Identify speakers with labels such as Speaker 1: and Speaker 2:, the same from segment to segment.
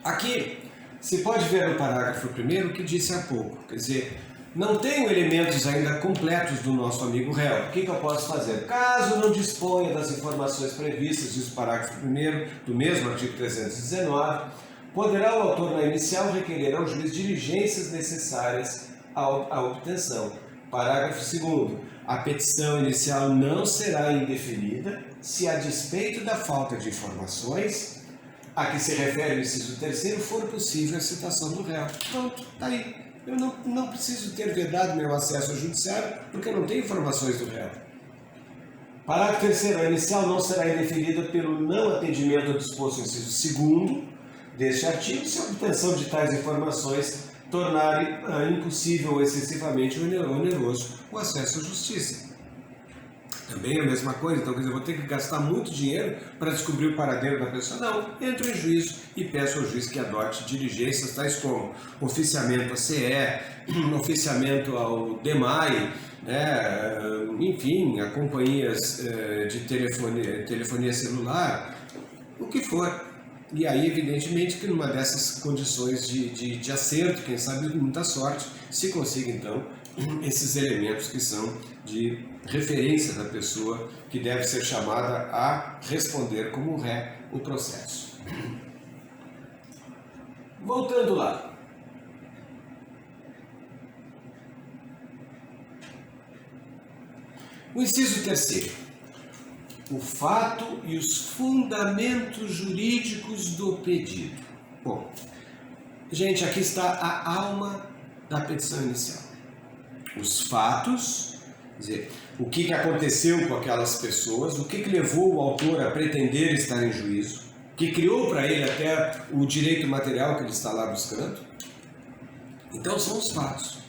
Speaker 1: Aqui, se pode ver no parágrafo primeiro o que disse há pouco, quer dizer, não tenho elementos ainda completos do nosso amigo réu. O que eu posso fazer? Caso não disponha das informações previstas, diz o parágrafo primeiro do mesmo artigo 319, poderá o autor na inicial requerer ao juiz diligências necessárias à obtenção. Parágrafo 2º. A petição inicial não será indeferida se, a despeito da falta de informações a que se refere o inciso 3º, for possível a citação do réu. Pronto, está aí. Eu não preciso ter vedado meu acesso ao judiciário porque eu não tenho informações do réu. Parágrafo 3º. A inicial não será indeferida pelo não atendimento ao disposto no inciso 2º deste artigo, se a obtenção de tais informações tornar impossível ou excessivamente oneroso o acesso à justiça. Também é a mesma coisa, então quer dizer, eu vou ter que gastar muito dinheiro para descobrir o paradeiro da pessoa. Não, entro em juízo e peço ao juiz que adote diligências tais como oficiamento à CE, oficiamento ao DEMAI, enfim, a companhias de telefonia celular, o que for. E aí, evidentemente, que numa dessas condições de acerto, quem sabe com muita sorte, se consiga, então, esses elementos que são de referência da pessoa que deve ser chamada a responder como ré o processo. Voltando lá. O inciso 3º. O fato e os fundamentos jurídicos do pedido. Bom, gente, aqui está a alma da petição inicial. Os fatos, quer dizer, o que aconteceu com aquelas pessoas, o que levou o autor a pretender estar em juízo, que criou para ele até o direito material que ele está lá buscando. Então são os fatos.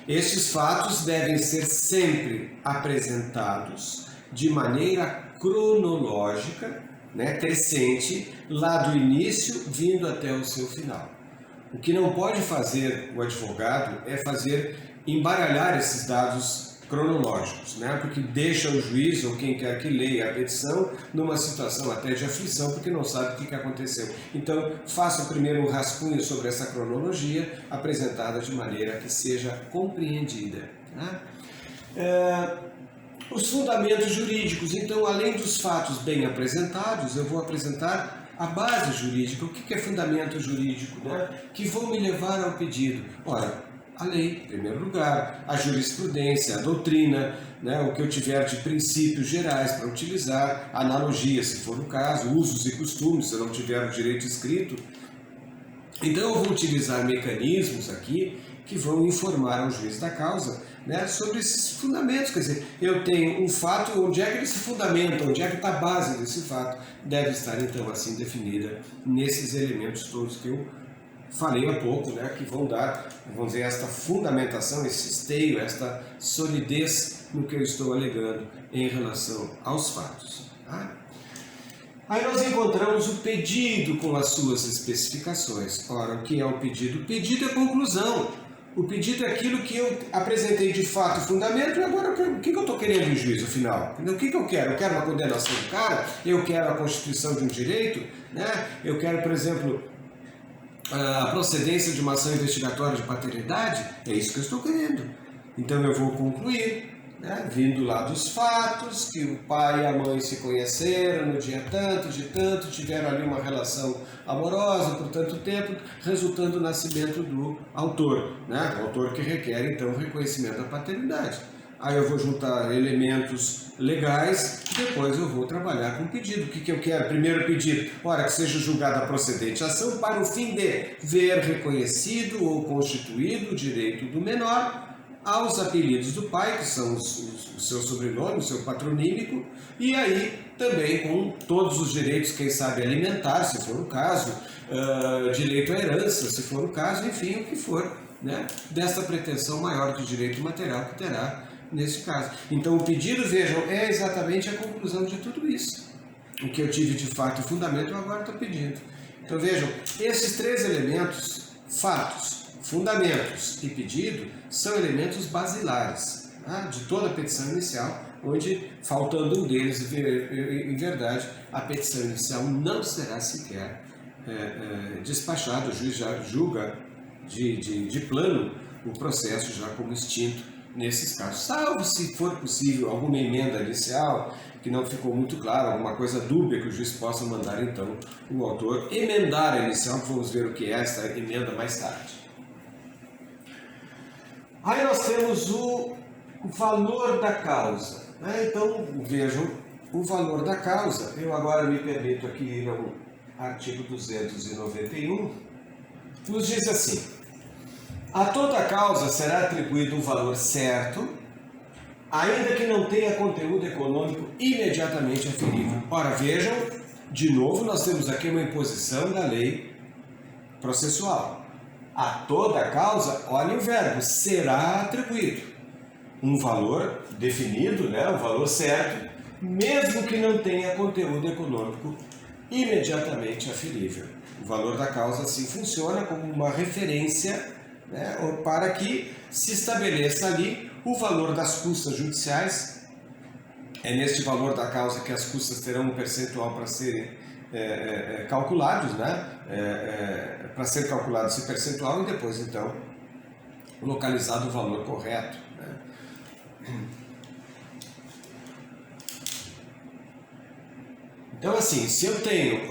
Speaker 1: Estes fatos devem ser sempre apresentados de maneira cronológica, crescente, lá do início vindo até o seu final. O que não pode fazer o advogado é embaralhar esses dados cronológicos, porque deixa o juiz ou quem quer que leia a petição numa situação até de aflição, porque não sabe o que aconteceu. Então, faça primeiro um rascunho sobre essa cronologia, apresentada de maneira que seja compreendida. Os fundamentos jurídicos. Então, além dos fatos bem apresentados, eu vou apresentar a base jurídica. O que é fundamento jurídico? Que vão me levar ao pedido. Ora, a lei, em primeiro lugar, a jurisprudência, a doutrina, o que eu tiver de princípios gerais para utilizar, analogia, se for o caso, usos e costumes, se eu não tiver o direito escrito. Então, eu vou utilizar mecanismos aqui que vão informar ao juiz da causa sobre esses fundamentos. Quer dizer, eu tenho um fato, onde é que ele se fundamenta, onde é que está a base desse fato, deve estar então assim definida nesses elementos todos que eu falei há pouco, que vão dar, vamos dizer, esta fundamentação, esse esteio, esta solidez no que eu estou alegando em relação aos fatos. Aí nós encontramos o pedido com as suas especificações. Ora, o que é o pedido? O pedido é a conclusão. O pedido é aquilo que eu apresentei de fato e fundamento, e agora o que eu estou querendo em juízo final? O que eu quero? Eu quero uma condenação do cara? Eu quero a constituição de um direito? Eu quero, por exemplo, a procedência de uma ação investigatória de paternidade? É isso que eu estou querendo. Então eu vou concluir, vindo lá dos fatos, que o pai e a mãe se conheceram no dia tanto, de tanto, tiveram ali uma relação amorosa por tanto tempo, resultando no nascimento do autor, o autor que requer então o reconhecimento da paternidade. Aí eu vou juntar elementos legais, depois eu vou trabalhar com o pedido. O que eu quero? Primeiro pedido, ora, que seja julgada a procedente ação para o fim de ver reconhecido ou constituído o direito do menor aos apelidos do pai, que são o seu sobrenome, o seu patronímico, e aí também com todos os direitos, quem sabe alimentar, se for o caso, direito à herança, se for o caso, enfim, o que for, desta pretensão maior de direito material que terá nesse caso. Então o pedido, vejam, é exatamente a conclusão de tudo isso. O que eu tive de fato e fundamento, eu agora estou pedindo. Então vejam, esses três elementos, fatos, fundamentos e pedido, são elementos basilares de toda a petição inicial, onde, faltando um deles, em verdade, a petição inicial não será sequer despachado, o juiz já julga de plano o processo já como extinto nesses casos, salvo se for possível alguma emenda inicial que não ficou muito claro, alguma coisa dúbia que o juiz possa mandar então o autor emendar a inicial, que vamos ver o que é esta emenda mais tarde. Aí nós temos o valor da causa, né? Então vejam o valor da causa. Eu agora me permito aqui ir ao artigo 291, nos diz assim: a toda causa será atribuído um valor certo, ainda que não tenha conteúdo econômico imediatamente aferível. Ora, vejam, de novo nós temos aqui uma imposição da lei processual. A toda causa, olha o verbo, será atribuído um valor definido, né, um valor certo, mesmo que não tenha conteúdo econômico imediatamente aferível. O valor da causa assim funciona como uma referência, né, para que se estabeleça ali o valor das custas judiciais. É neste valor da causa que as custas terão um percentual para serem calculados, né, para ser calculado esse percentual e depois então localizado o valor correto, né. Então assim, se eu tenho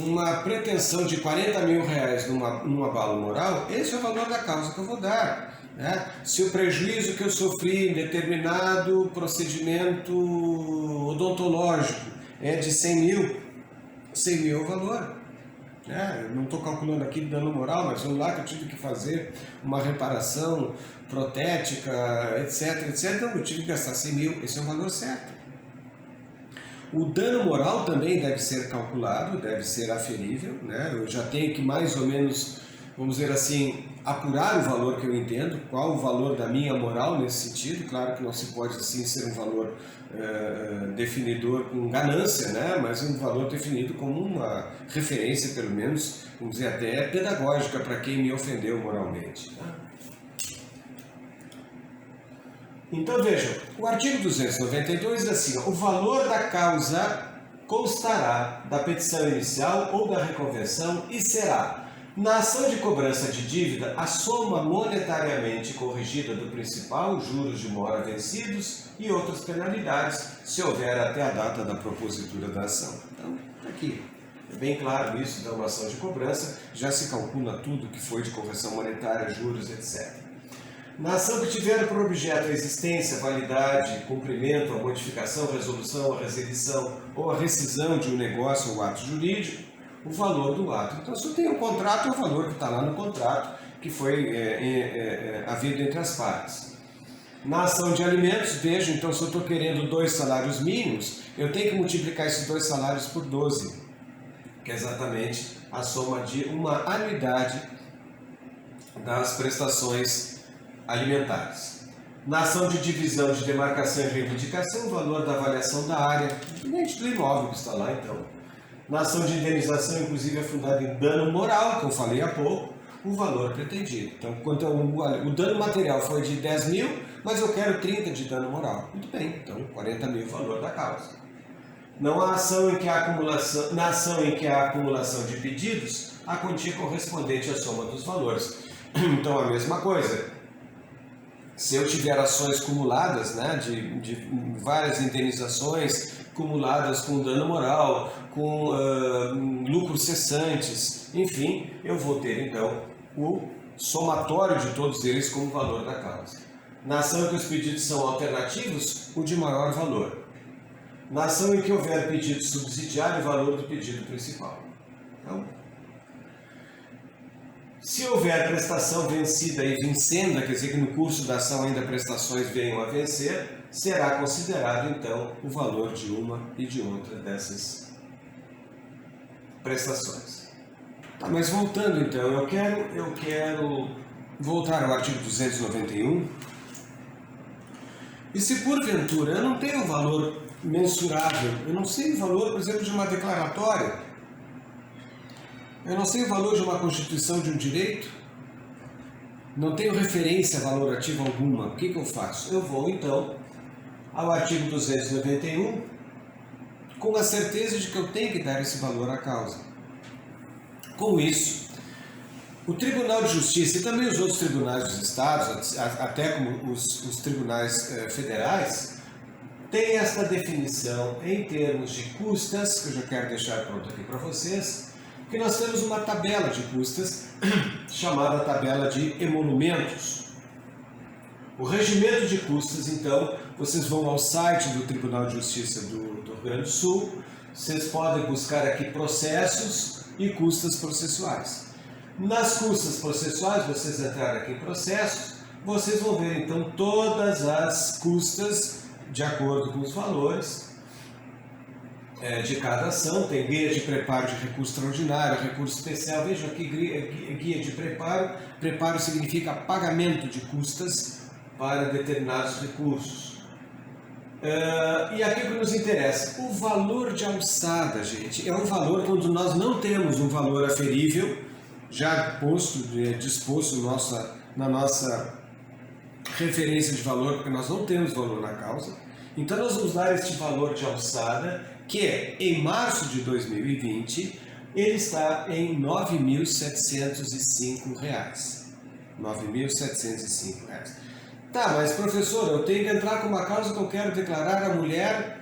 Speaker 1: uma pretensão de 40 mil reais num abalo moral, esse é o valor da causa que eu vou dar, né? Se o prejuízo que eu sofri em determinado procedimento odontológico é de 100 mil, 100 mil é o valor. Eu não estou calculando aqui dano moral, mas vamos lá que eu tive que fazer uma reparação protética, etc, então eu tive que gastar 100 mil, esse é o valor certo. O dano moral também deve ser calculado, deve ser aferível, né? Eu já tenho que mais ou menos, vamos dizer assim, apurar o valor que eu entendo, qual o valor da minha moral nesse sentido. Claro que não se pode assim ser um valor definidor com ganância, né? Mas um valor definido como uma referência, pelo menos, vamos dizer, até pedagógica para quem me ofendeu moralmente, né? Então vejam, o artigo 292 diz assim: o valor da causa constará da petição inicial ou da reconvenção e será, na ação de cobrança de dívida, a soma monetariamente corrigida do principal, juros de mora vencidos e outras penalidades, se houver até a data da propositura da ação. Então, aqui, é bem claro isso, então uma ação de cobrança já se calcula tudo que foi de correção monetária, juros, etc. Na ação que tiver por objeto a existência, validade, cumprimento, a modificação, resolução, a resilição ou a rescisão de um negócio ou ato jurídico, o valor do ato. Então, se eu tenho um contrato, é o valor que está lá no contrato, que foi havido entre as partes. Na ação de alimentos, veja, então, se eu estou querendo 2 salários mínimos, eu tenho que multiplicar esses 2 salários por 12, que é exatamente a soma de uma anuidade das prestações alimentares. Na ação de divisão, de demarcação e reivindicação, o valor da avaliação da área, independente do imóvel que está lá, então. Na ação de indenização, inclusive, é fundada em dano moral, que eu falei há pouco, o valor pretendido. Então, quanto o dano material foi de 10 mil, mas eu quero 30 de dano moral. Muito bem, então 40 mil o valor da causa. Não há ação em que a acumulação, na ação em que há acumulação de pedidos, a quantia correspondente à soma dos valores. Então, a mesma coisa. Se eu tiver ações cumuladas, né, de várias indenizações cumuladas com dano moral, com lucros cessantes, enfim, eu vou ter então o somatório de todos eles como valor da causa. Na ação em que os pedidos são alternativos, o de maior valor. Na ação em que houver pedido subsidiário, o valor do pedido principal. Então, se houver prestação vencida e vincenda, quer dizer que no curso da ação ainda prestações venham a vencer, será considerado então o valor de uma e de outra dessas prestações. Tá, mas voltando então, eu quero voltar ao artigo 291. E se porventura eu não tenho um valor mensurável, eu não sei o valor, por exemplo, de uma declaratória, eu não sei o valor de uma constituição de um direito, não tenho referência valorativa alguma, o que eu faço? Eu vou então ao artigo 291 com a certeza de que eu tenho que dar esse valor à causa. Com isso, o Tribunal de Justiça e também os outros tribunais dos estados, até como os tribunais federais, têm esta definição em termos de custas, que eu já quero deixar pronto aqui para vocês, que nós temos uma tabela de custas chamada tabela de emolumentos. O regimento de custas, então, vocês vão ao site do Tribunal de Justiça do Rio Grande do Sul, vocês podem buscar aqui processos e custas processuais. Nas custas processuais, vocês entrarem aqui em processos, vocês vão ver então todas as custas de acordo com os valores de cada ação. Tem guia de preparo de recurso extraordinário, recurso especial. Vejam aqui, guia de preparo. Preparo significa pagamento de custas para determinados recursos. E aqui o que nos interessa, o valor de alçada, gente, é um valor quando nós não temos um valor aferível, já disposto na nossa referência de valor, porque nós não temos valor na causa. Então nós vamos dar este valor de alçada, que em março de 2020, ele está em R$ 9.705. R$ 9.705. Tá, mas professor, eu tenho que entrar com uma causa que eu quero declarar a mulher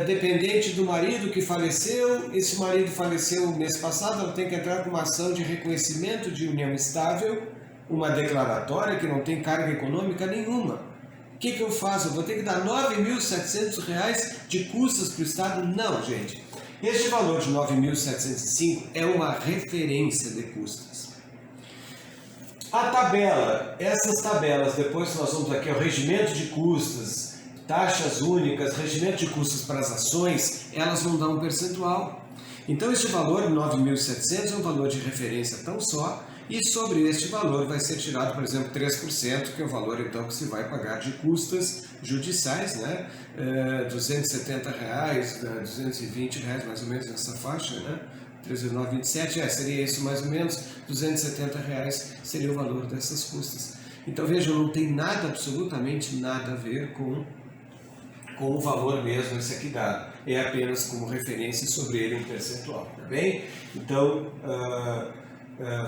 Speaker 1: dependente do marido que faleceu. Esse marido faleceu no mês passado, ela tem que entrar com uma ação de reconhecimento de união estável, uma declaratória que não tem carga econômica nenhuma. O que eu faço? Eu vou ter que dar R$ 9.700 de custas para o Estado? Não, gente. Este valor de 9.705 é uma referência de custas. A tabela, essas tabelas, depois nós vamos aqui ao regimento de custas, taxas únicas, regimento de custos para as ações, elas vão dar um percentual. Então este valor, 9.700, é um valor de referência tão só, e sobre este valor vai ser tirado, por exemplo, 3%, que é o valor então que se vai pagar de custas judiciais, né? R$ 270, R$ 220 mais ou menos nessa faixa, né? 13.927, seria isso mais ou menos, R$ 270 seria o valor dessas custas. Então vejam, não tem nada, absolutamente nada a ver com o valor mesmo esse aqui dado. É apenas como referência sobre ele um percentual, tá bem? Então,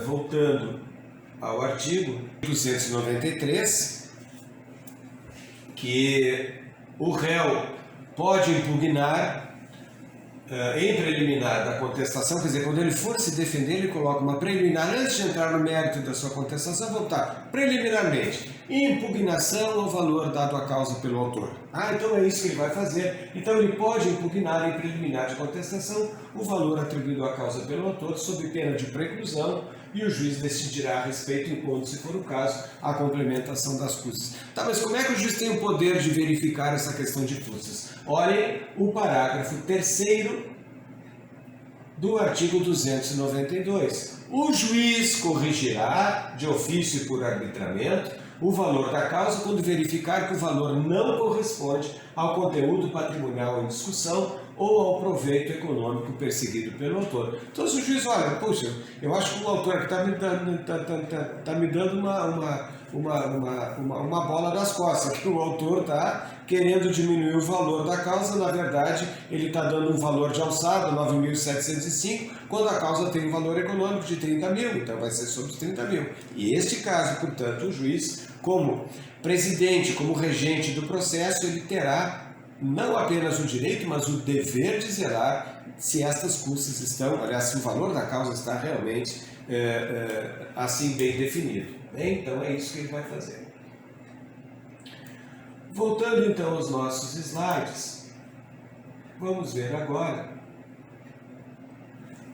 Speaker 1: voltando ao artigo 293, que o réu pode impugnar em preliminar da contestação, quer dizer, quando ele for se defender, ele coloca uma preliminar, antes de entrar no mérito da sua contestação, vou botar preliminarmente, impugnação ao valor dado à causa pelo autor. Então é isso que ele vai fazer. Então ele pode impugnar em preliminar de contestação o valor atribuído à causa pelo autor, sob pena de preclusão, e o juiz decidirá a respeito, enquanto, se for o caso, a complementação das custas. Tá, mas como é que o juiz tem o poder de verificar essa questão de custas? Olhem o parágrafo 3º do artigo 292. O juiz corrigirá, de ofício e por arbitramento, o valor da causa quando verificar que o valor não corresponde ao conteúdo patrimonial em discussão ou ao proveito econômico perseguido pelo autor. Então, se o juiz olha, puxa, eu acho que o autor aqui está me dando uma bola das costas, que o autor está querendo diminuir o valor da causa, na verdade, ele está dando um valor de alçada, 9.705, quando a causa tem um valor econômico de 30 mil, então vai ser sobre os 30 mil. E este caso, portanto, o juiz, como presidente, como regente do processo, ele terá não apenas o direito, mas o dever de zelar se estas custas estão, aliás, se o valor da causa está realmente assim bem definido. Então é isso que ele vai fazer. Voltando então aos nossos slides, vamos ver agora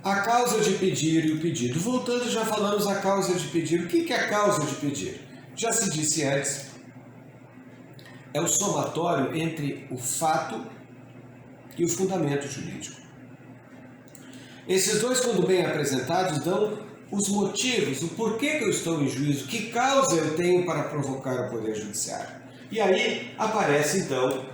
Speaker 1: a causa de pedir e o pedido. Voltando, já falamos a causa de pedir. O que é a causa de pedir? Já se disse antes, é o somatório entre o fato e o fundamento jurídico. Esses dois, quando bem apresentados, dão os motivos, o porquê que eu estou em juízo, que causa eu tenho para provocar o Poder Judiciário. E aí aparece, então,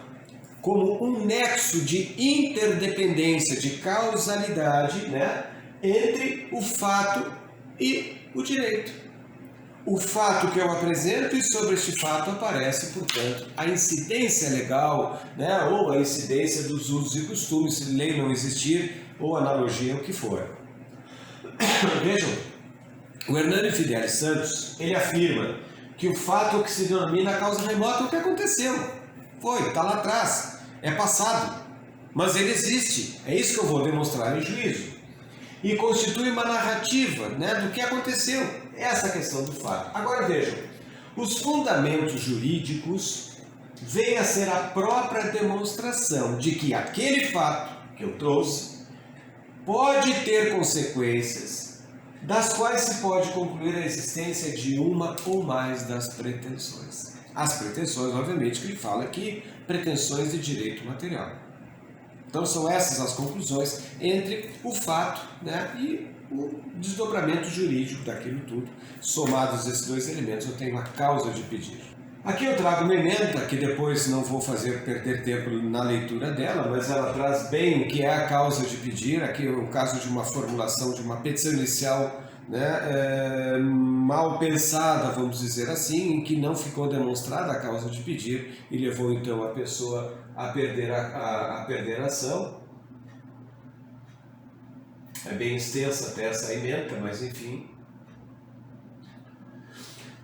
Speaker 1: como um nexo de interdependência, de causalidade, né, entre o fato e o direito. O fato que eu apresento e sobre este fato aparece, portanto, a incidência legal, né, ou a incidência dos usos e costumes, se lei não existir, ou analogia, o que for. Vejam, o Hernani Fidelis Santos, ele afirma que o fato que se denomina causa remota é o que aconteceu. Foi, está lá atrás, é passado, mas ele existe. É isso que eu vou demonstrar em juízo. E constitui uma narrativa, né, do que aconteceu. Essa é a questão do fato. Agora vejam, os fundamentos jurídicos vêm a ser a própria demonstração de que aquele fato que eu trouxe pode ter consequências das quais se pode concluir a existência de uma ou mais das pretensões. As pretensões, obviamente, que ele fala aqui, pretensões de direito material. Então são essas as conclusões entre o fato, né, e o desdobramento jurídico daquilo tudo. Somados esses dois elementos, eu tenho a causa de pedir. Aqui eu trago uma emenda, que depois não vou fazer perder tempo na leitura dela, mas ela traz bem o que é a causa de pedir. Aqui é o caso de uma formulação de uma petição inicial, né, mal pensada, vamos dizer assim, em que não ficou demonstrada a causa de pedir e levou então a pessoa a perder a ação. É bem extensa até essa emenda, mas enfim.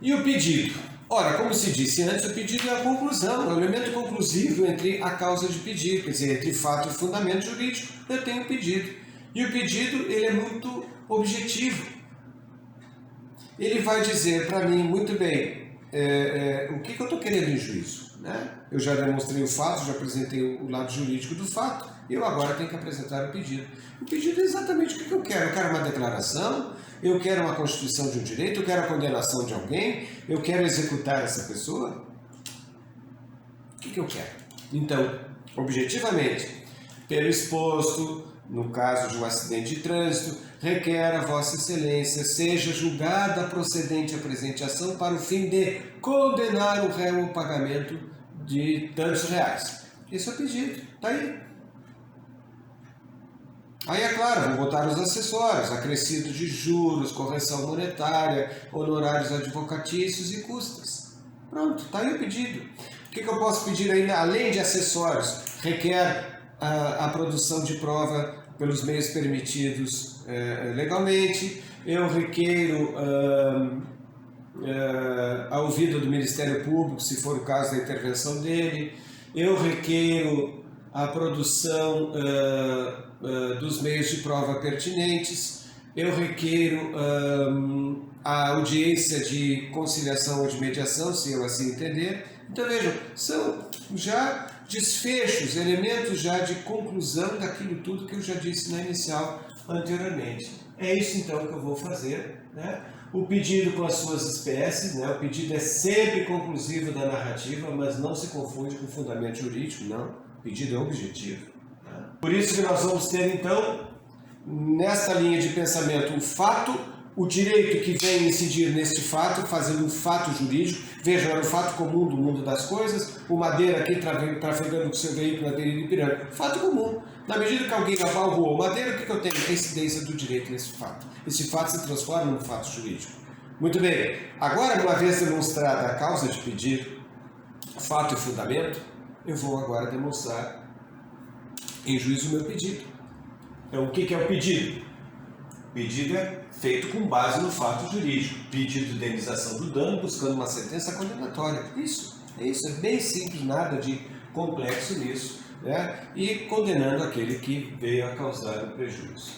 Speaker 1: E o pedido? Ora, como se disse antes, o pedido é a conclusão, é o elemento conclusivo entre a causa de pedir, quer dizer, entre fato e fundamento jurídico, eu tenho um pedido. E o pedido, ele é muito objetivo. Ele vai dizer para mim, muito bem, o que eu estou querendo em juízo, né? Eu já demonstrei o fato, já apresentei o lado jurídico do fato, e eu agora tenho que apresentar o pedido. O pedido é exatamente o que eu quero. Eu quero uma declaração, eu quero uma constituição de um direito, eu quero a condenação de alguém, eu quero executar essa pessoa. O que eu quero? Então, objetivamente, pelo exposto, no caso de um acidente de trânsito, requer a Vossa Excelência seja julgada procedente a presente ação para o fim de condenar o réu ao pagamento de tantos reais. Esse é o pedido, está aí. Aí, é claro, vou botar os acessórios, acrescido de juros, correção monetária, honorários advocatícios e custas. Pronto, está aí o pedido. O que eu posso pedir ainda, além de acessórios? Requer a produção de prova pelos meios permitidos legalmente. Eu requeiro a ouvida do Ministério Público, se for o caso da intervenção dele. Eu requeiro a produção dos meios de prova pertinentes. Eu requeiro a audiência de conciliação ou de mediação, se eu assim entender. Então vejam, são já desfechos, elementos já de conclusão daquilo tudo que eu já disse na inicial anteriormente. É isso então que eu vou fazer, né? O pedido com as suas espécies, né? O pedido é sempre conclusivo da narrativa, mas não se confunde com o fundamento jurídico, não. O pedido é objetivo. Né? Por isso que nós vamos ter então, nesta linha de pensamento, o fato, o direito que vem incidir neste fato, fazendo um fato jurídico. Veja, era um fato comum do mundo das coisas, o Madeira aqui trafegando com seu veículo na beira de Ipiranga. Fato comum. Na medida que alguém abalroou o Madeira, o que eu tenho? A incidência do direito nesse fato. Esse fato se transforma num fato jurídico. Muito bem. Agora, uma vez demonstrada a causa de pedir, fato e fundamento, eu vou agora demonstrar em juízo o meu pedido. Então, o que é o pedido? O pedido é feito com base no fato jurídico. Pedido de indenização do dano, buscando uma sentença condenatória. Isso, é bem simples, nada de complexo nisso, né? E condenando aquele que veio a causar o prejuízo.